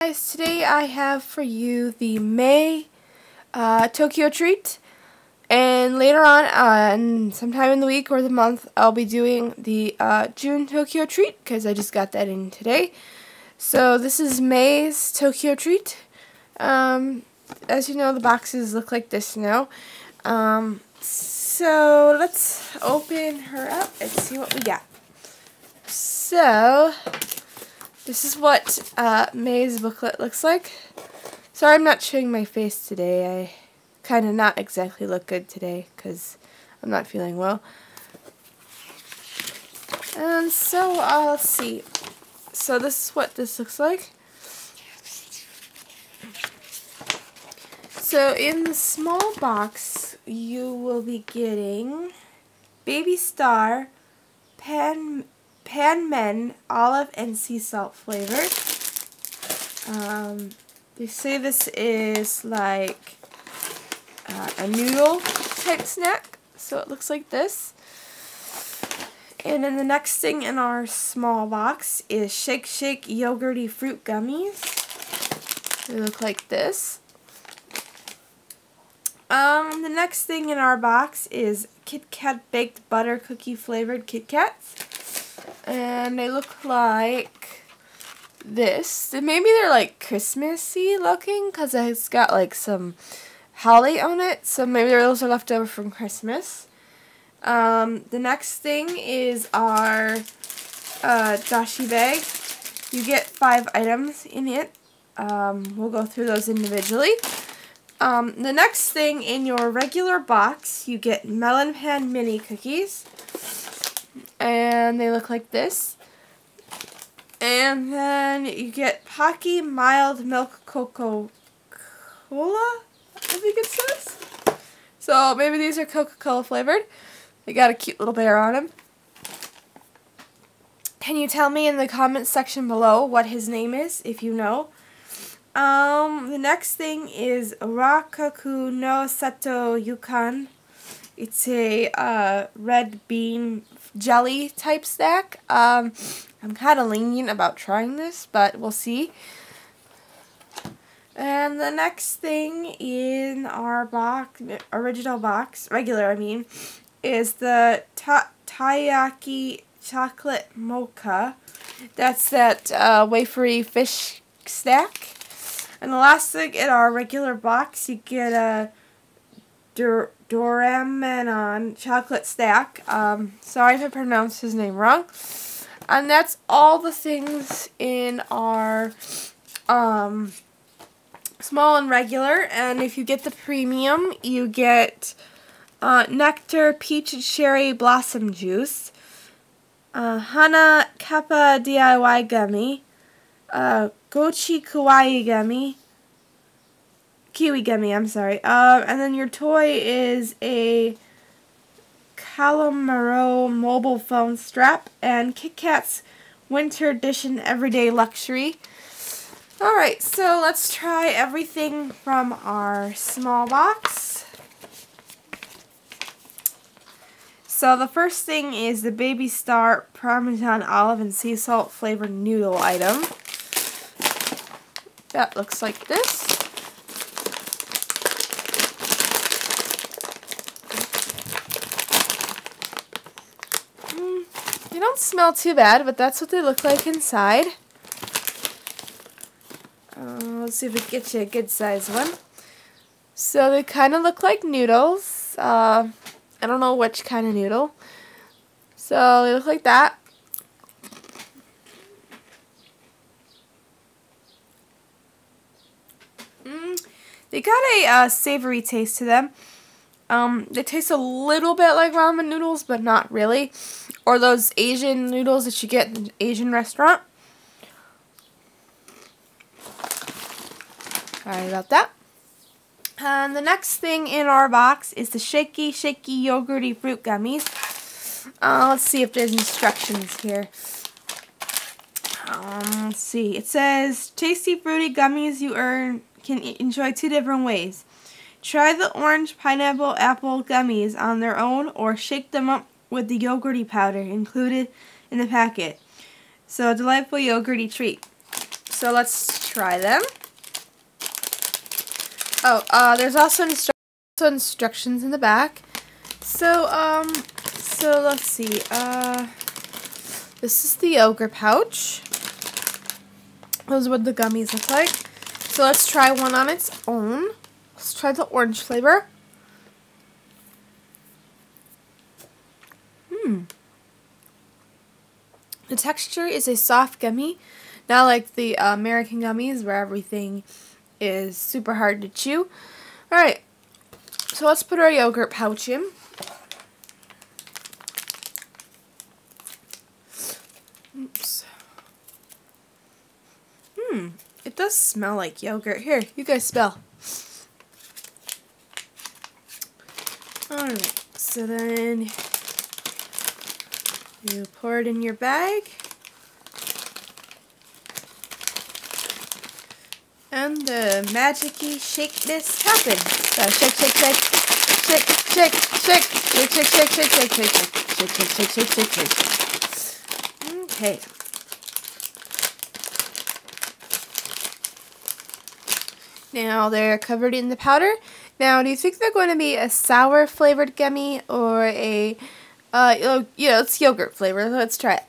Guys, today I have for you the May Tokyo treat, and later on, sometime in the week or the month, I'll be doing the June Tokyo treat because I just got that in today. So this is May's Tokyo treat. As you know, the boxes look like this now. So let's open her up and see what we got. So this is what May's booklet looks like. Sorry I'm not showing my face today. I kind of not exactly look good today because I'm not feeling well. And so, let's see. So this is what this looks like. So in the small box, you will be getting Baby Star, Pan Men, olive and sea salt flavored. They say this is like a noodle type snack, so it looks like this. And then the next thing in our small box is Shake Shake Yogurty Fruit Gummies. They look like this. The next thing in our box is Kit Kat Baked Butter Cookie Flavored Kit Kats. And they look like this. Maybe they're like Christmassy looking because it's got like some holly on it. So maybe those are left over from Christmas. The next thing is our dashi bag. You get 5 items in it. We'll go through those individually. The next thing in your regular box, you get Melon Pan Mini Cookies. And they look like this. And then you get Pocky Mild Milk Coca-Cola, I think it says. So maybe these are Coca-Cola flavored. They got a cute little bear on them. Can you tell me in the comments section below what his name is, if you know? The next thing is Rakaku no Sato Yukan. It's a red bean jelly type snack. I'm kind of lenient about trying this, but we'll see. And the next thing in our box, regular I mean, is the Taiyaki Chocolate Mocha. That's that wafery fish snack. And the last thing in our regular box, you get a Doramanon chocolate stack. Sorry if I pronounced his name wrong. And that's all the things in our small and regular. And if you get the premium, you get Nectar Peach and Cherry Blossom Juice, Hana Kappa DIY Gummy, Gochi Kawaii Gummy, Kiwi Gummy, I'm sorry. And then your toy is a Calamaro mobile phone strap and Kit Kat's Winter Edition Everyday Luxury. Alright, so let's try everything from our small box. So the first thing is the Baby Star Parmesan Olive and Sea Salt flavored noodle item. That looks like this. They don't smell too bad, but that's what they look like inside. Let's see if we can get you a good size one. So they kind of look like noodles. I don't know which kind of noodle. So they look like that. They got a savory taste to them. They taste a little bit like ramen noodles, but not really. Or those Asian noodles that you get in an Asian restaurant. Sorry about that. And the next thing in our box is the Shaky Shaky Yogurty Fruit Gummies. Let's see if there's instructions here. Let's see. It says, tasty fruity gummies you can enjoy 2 different ways. Try the orange, pineapple, apple gummies on their own or shake them up with the yogurty powder included in the packet. So a delightful yogurty treat. So let's try them. Oh, there's also instructions in the back. So let's see. This is the yogurt pouch. Those are what the gummies look like. So let's try one on its own. Let's try the orange flavor. The texture is a soft gummy, not like the American gummies where everything is super hard to chew. Alright, so let's put our yogurt pouch in. Oops. It does smell like yogurt. Here, you guys smell. Alright, so then you pour it in your bag. And the magic-y shakeness happens. So shake, shake, shake, shake, shake, shake, shake, shake, shake, shake, shake, shake, shake, shake, shake, shake, shake. Okay. Now they're covered in the powder. Now, do you think they're going to be a sour flavored gummy or a, it's yogurt flavor. Let's try it.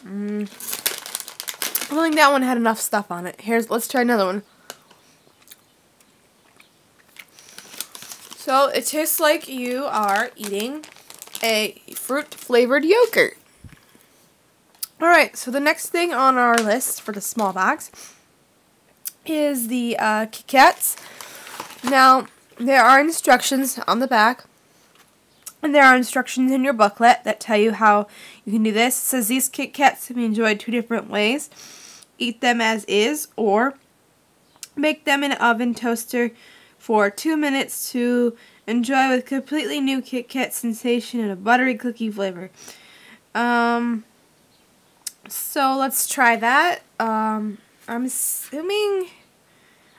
I don't think that one had enough stuff on it. Let's try another one. So it tastes like you are eating a fruit flavored yogurt. Alright, so the next thing on our list for the small box is the Kit Kats. Now, there are instructions on the back, and there are instructions in your booklet that tell you how you can do this. It says these Kit Kats can be enjoyed 2 different ways. Eat them as is, or make them in an oven toaster for 2 minutes to enjoy with completely new Kit Kat sensation and a buttery cookie flavor. So let's try that. I'm assuming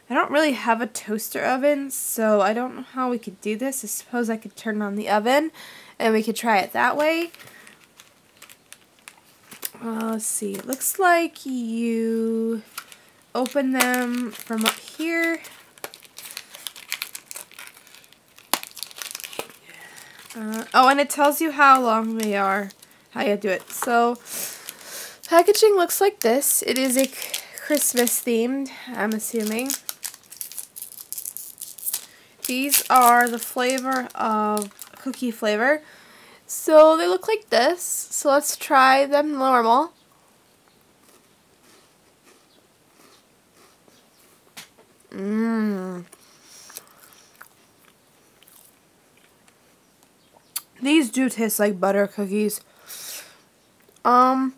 I don't really have a toaster oven, so I don't know how we could do this. I suppose I could turn on the oven and we could try it that way. Let's see. It looks like you open them from up here. And it tells you how long they are, how you do it. So packaging looks like this. It is a Christmas themed, I'm assuming. These are the flavor of cookie flavor. So they look like this. So let's try them normal. These do taste like butter cookies. I've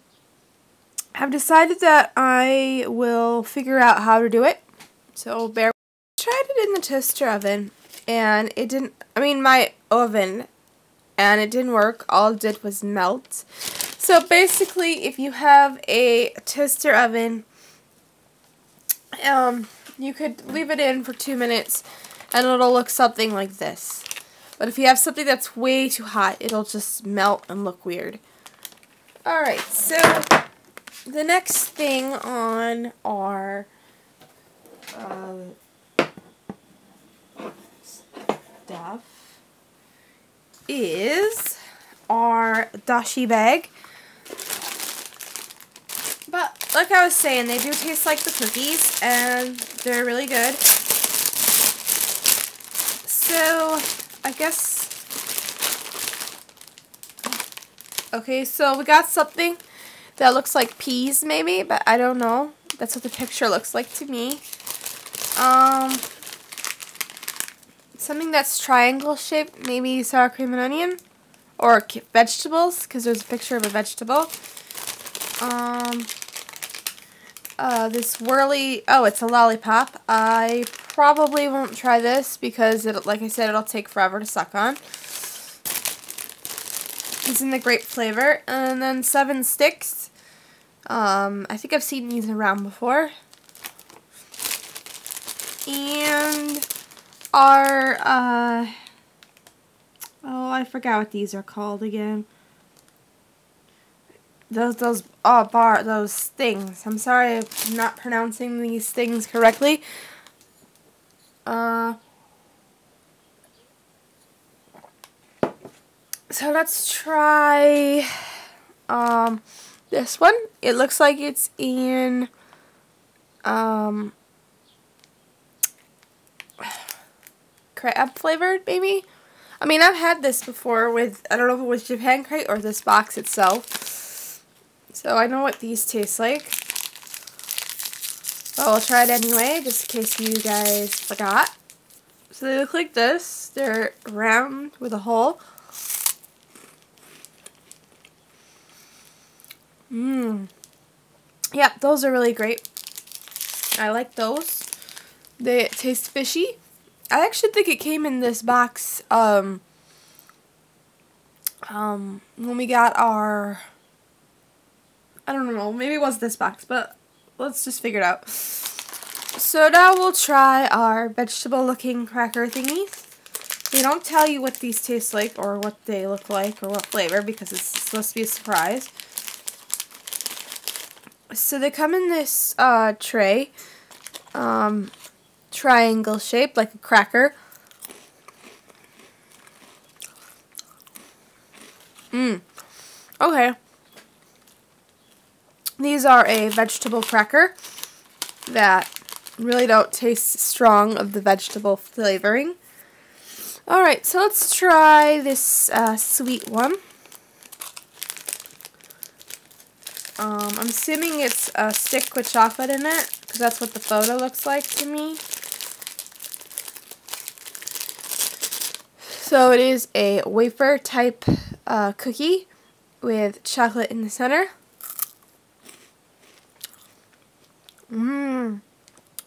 decided that I will figure out how to do it. So bear. I tried it in the toaster oven and it didn't, my oven, and it didn't work. All it did was melt. So basically, if you have a toaster oven, you could leave it in for 2 minutes and it'll look something like this. But if you have something that's way too hot, it'll just melt and look weird. Alright, so the next thing on our stuff is our dashi bag. But like I was saying, they do taste like the cookies and they're really good. So I guess, okay, so we got something that looks like peas maybe, but I don't know. That's what the picture looks like to me. Something that's triangle shaped, maybe sour cream and onion, or vegetables, because there's a picture of a vegetable. This whirly, it's a lollipop. I probably won't try this because, like I said, it'll take forever to suck on. It's in the grape flavor. And then 7 sticks. I think I've seen these around before. And our, I forgot what these are called again. those things. I'm sorry I'm not pronouncing these things correctly. So let's try this one. It looks like it's in crab flavored, maybe. I mean, I've had this before with, I don't know if it was Japan Crate or this box itself. So I know what these taste like. But I'll try it anyway, just in case you guys forgot. So they look like this. They're round with a hole. Yeah, those are really great. I like those. They taste fishy. I actually think it came in this box when we got our, I don't know, maybe it was this box, but let's just figure it out. So now we'll try our vegetable looking cracker thingies. They don't tell you what these taste like or what they look like or what flavor because it's supposed to be a surprise. So they come in this tray, triangle shaped like a cracker. Okay. These are a vegetable cracker that really don't taste strong of the vegetable flavoring. Alright, so let's try this sweet one. I'm assuming it's a stick with chocolate in it, because that's what the photo looks like to me. So it is a wafer type cookie with chocolate in the center.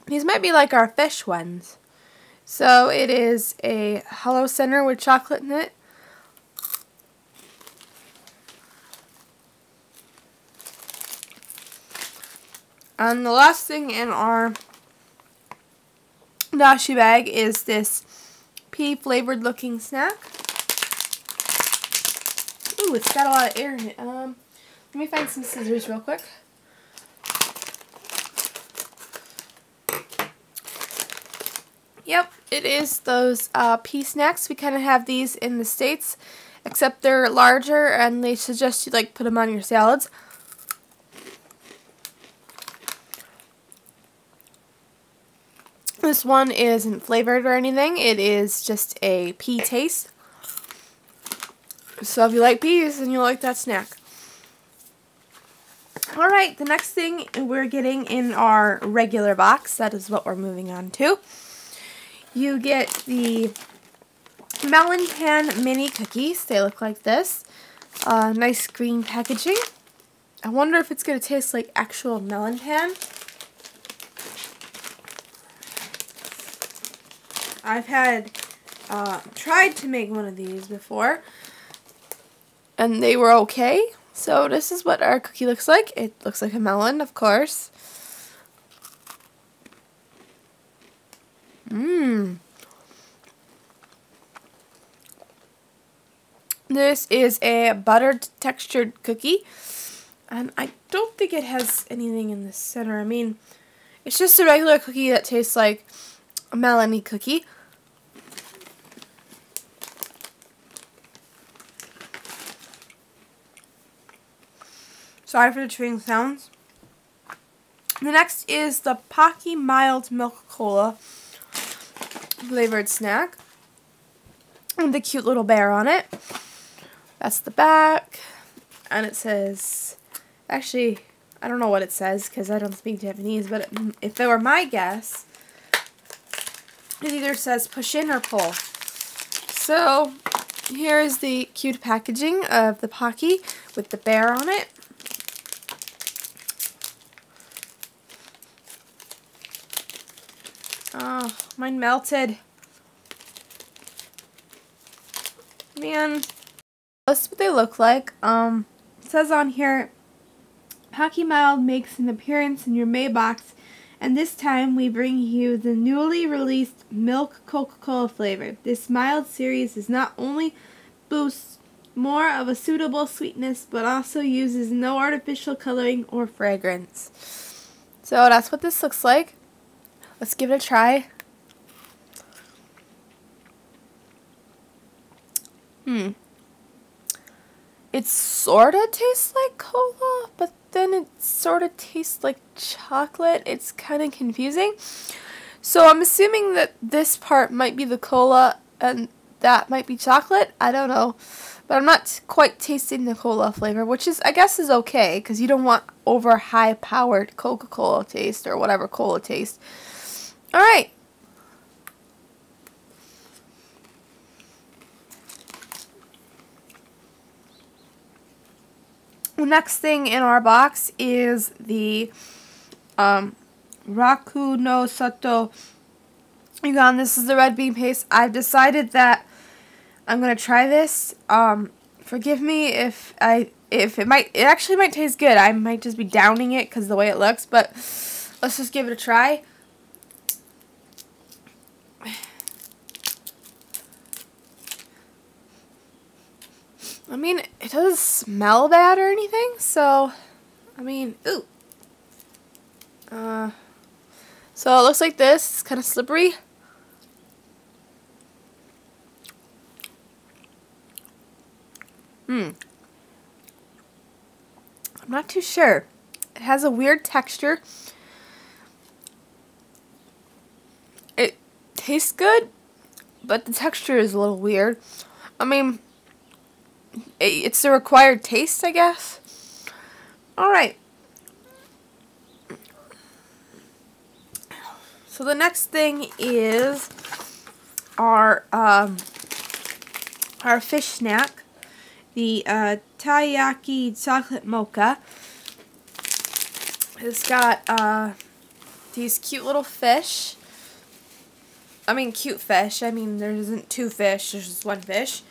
These might be like our fish ones. So it is a hollow center with chocolate in it. And the last thing in our dashi bag is this pea flavored looking snack. Ooh, it's got a lot of air in it. Let me find some scissors real quick. Yep, it is those pea snacks. We kind of have these in the States, except they're larger and they suggest you like put them on your salads. This one isn't flavored or anything. It is just a pea taste. So if you like peas, then you'll like that snack. Alright, the next thing we're getting in our regular box, that is what we're moving on to. You get the Melon Pan mini cookies. They look like this. Nice green packaging. I wonder if it's going to taste like actual Melon Pan. I've had tried to make one of these before, and they were okay. So this is what our cookie looks like. It looks like a melon, of course. This is a buttered textured cookie, and I don't think it has anything in the center. I mean, it's just a regular cookie that tastes like a melon-y cookie. Sorry for the chewing sounds. The next is the Pocky Mild Milk Cola flavored snack. And the cute little bear on it. That's the back. And it says, actually, I don't know what it says because I don't speak Japanese, but if it were my guess, it either says push in or pull. So, here is the cute packaging of the Pocky with the bear on it. Oh, mine melted. Man. That's what they look like. It says on here, Pocky Mild makes an appearance in your May box, and this time we bring you the newly released Milk Coca-Cola flavor. This mild series is not only boosts more of a suitable sweetness, but also uses no artificial coloring or fragrance. So that's what this looks like. Let's give it a try. It sort of tastes like cola, but then it sort of tastes like chocolate. It's kind of confusing. So I'm assuming that this part might be the cola and that might be chocolate. I don't know. But I'm not quite tasting the cola flavor, which is, I guess, is okay, because you don't want over high-powered Coca-Cola taste or whatever cola taste. Alright. The next thing in our box is the Raku no Sato. Again, this is the red bean paste. I've decided that I'm gonna try this. Forgive me if it actually might taste good. I might just be downing it because of the way it looks, but let's just give it a try. I mean, it doesn't smell bad or anything, so, I mean, ooh. So it looks like this. It's kind of slippery. I'm not too sure. It has a weird texture. It tastes good, but the texture is a little weird. I mean, it's the required taste, I guess. Alright. So the next thing is our fish snack, the Taiyaki chocolate mocha. It's got these cute little fish. I mean, cute fish. I mean, there isn't two fish. There's just one fish.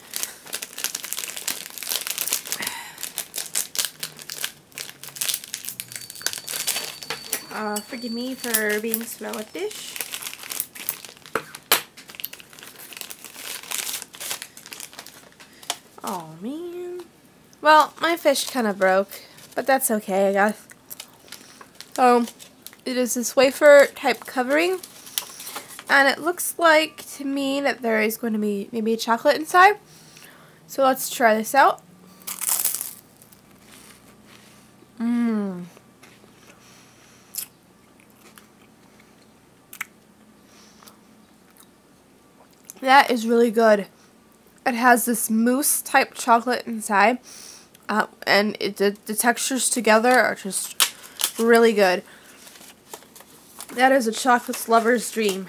Forgive me for being slow at this. Oh man. Well, my fish kind of broke, but that's okay, I guess. So, it is this wafer type covering, and it looks like to me that there is going to be maybe chocolate inside. So let's try this out. That is really good. It has this mousse type chocolate inside, and the textures together are just really good. That is a chocolate lover's dream.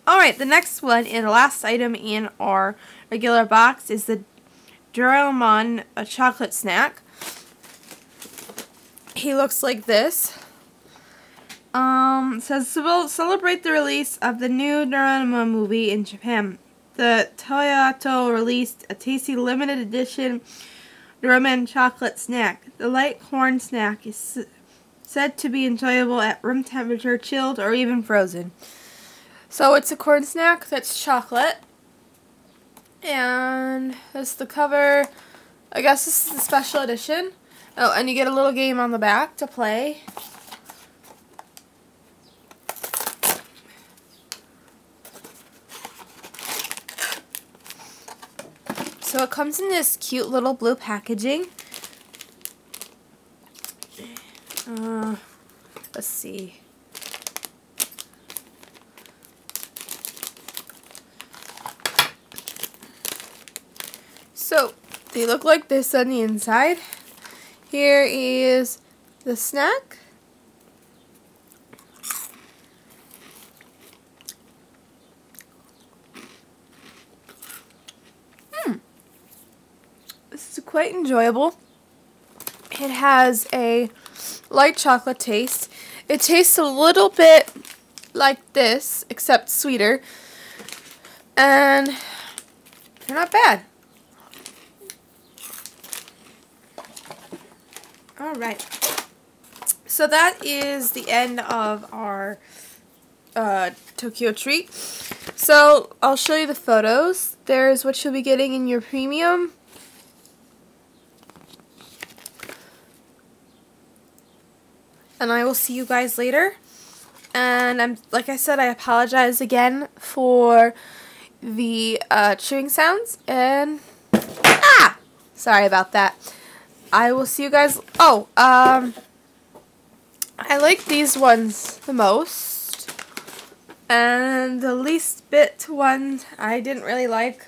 Alright, the next one and the last item in our regular box is the Doraemon chocolate snack. He looks like this. It says, "We'll celebrate the release of the new Doraemon movie in Japan. The Toyoto released a tasty limited edition Doraemon chocolate snack. The light corn snack is said to be enjoyable at room temperature, chilled, or even frozen." So it's a corn snack that's chocolate. And that's the cover. I guess this is the special edition. Oh, and you get a little game on the back to play. So it comes in this cute little blue packaging. Let's see. So they look like this on the inside. Here is the snack. This is quite enjoyable. It has a light chocolate taste. It tastes a little bit like this, except sweeter. And they're not bad. Alright. So that is the end of our Tokyo treat. So I'll show you the photos. There's what you'll be getting in your premium. and I will see you guys later. And like I said, I apologize again for the chewing sounds, and sorry about that. I will see you guys. Oh, I like these ones the most, and the least bit one I didn't really like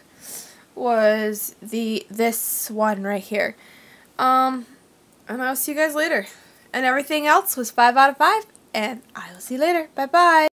was this one right here. And I'll see you guys later. And everything else was 5 out of 5, and I will see you later. Bye bye.